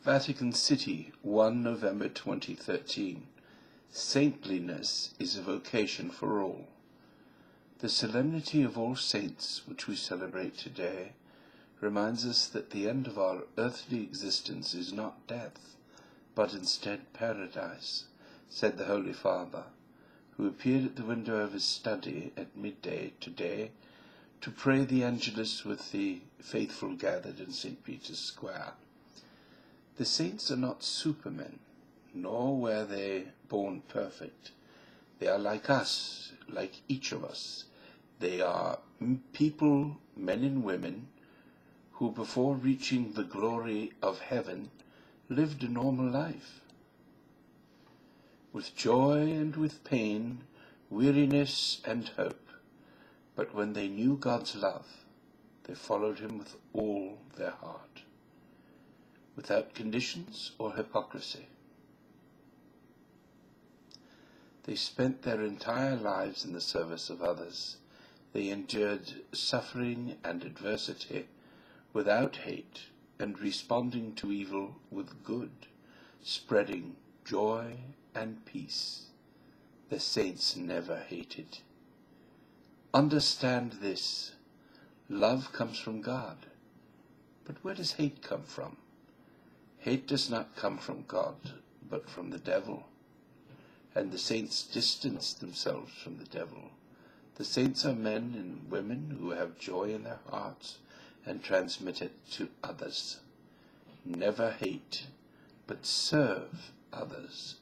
Vatican City, 1 November 2013. Saintliness is a vocation for all. The solemnity of All Saints, which we celebrate today, reminds us that the end of our earthly existence is not death, but instead paradise, said the Holy Father, who appeared at the window of his study at midday today to pray the Angelus with the faithful gathered in St. Peter's Square. The saints are not supermen, nor were they born perfect. They are like us, like each of us. They are people, men and women, who before reaching the glory of heaven lived a normal life. With joy and with pain, weariness and hope. But when they knew God's love, they followed him with all their heart, without conditions or hypocrisy. They spent their entire lives in the service of others. They endured suffering and adversity without hate and responding to evil with good, spreading joy and peace. The saints never hated. Understand this. Love comes from God. But where does hate come from? Hate does not come from God, but from the devil. And the saints distance themselves from the devil. The saints are men and women who have joy in their hearts and transmit it to others. Never hate, but serve others.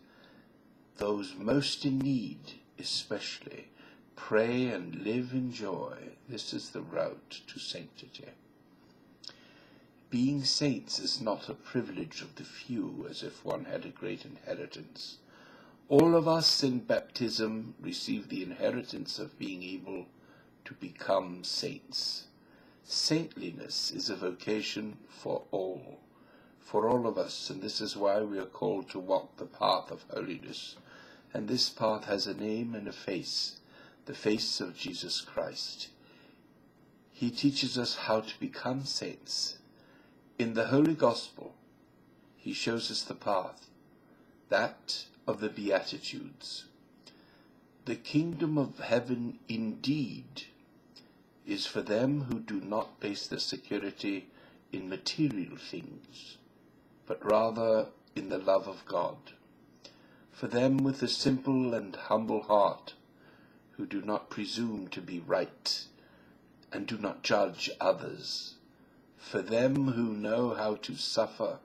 Those most in need, especially, pray and live in joy. This is the route to sanctity. Being saints is not a privilege of the few, as if one had a great inheritance. All of us in baptism receive the inheritance of being able to become saints. Saintliness is a vocation for all of us, and this is why we are called to walk the path of holiness. And this path has a name and a face, the face of Jesus Christ. He teaches us how to become saints. In the Holy Gospel, he shows us the path, that of the Beatitudes. The kingdom of heaven indeed is for them who do not base their security in material things, but rather in the love of God. For them with a simple and humble heart, who do not presume to be right and do not judge others. For them who know how to suffer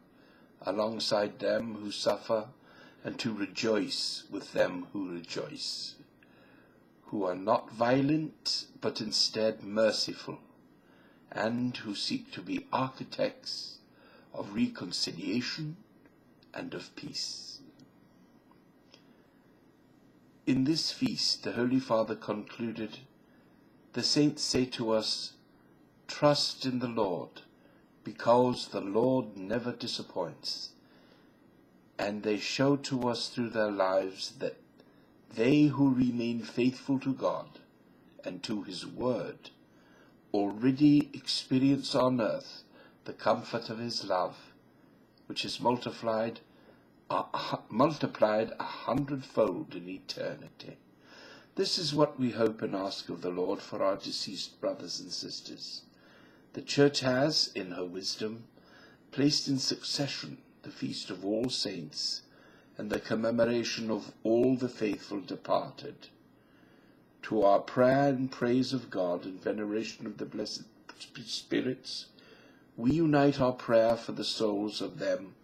alongside them who suffer, and to rejoice with them who rejoice, who are not violent, but instead merciful, and who seek to be architects of reconciliation and of peace. In this feast, the Holy Father concluded, the saints say to us, trust in the Lord, because the Lord never disappoints. And they show to us through their lives that they who remain faithful to God and to his word already experience on earth the comfort of his love, which is multiplied 100-fold in eternity. This is what we hope and ask of the Lord for our deceased brothers and sisters. The Church has, in her wisdom, placed in succession the feast of all saints and the commemoration of all the faithful departed. To our prayer and praise of God and veneration of the blessed spirits, we unite our prayer for the souls of them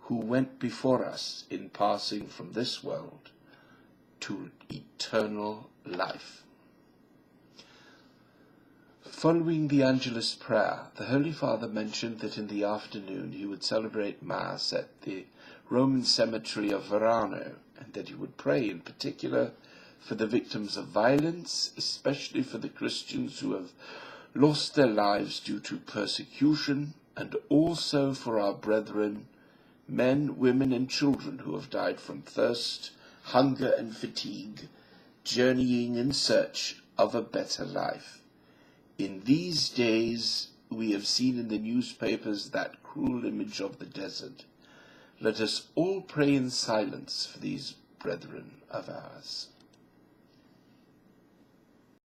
who went before us in passing from this world to eternal life. Following the Angelus prayer, the Holy Father mentioned that in the afternoon he would celebrate Mass at the Roman cemetery of Verano, and that he would pray in particular for the victims of violence, especially for the Christians who have lost their lives due to persecution, and also for our brethren, men, women, and children who have died from thirst, hunger, and fatigue, journeying in search of a better life. In these days, we have seen in the newspapers that cruel image of the desert, let us all pray in silence for these brethren of ours.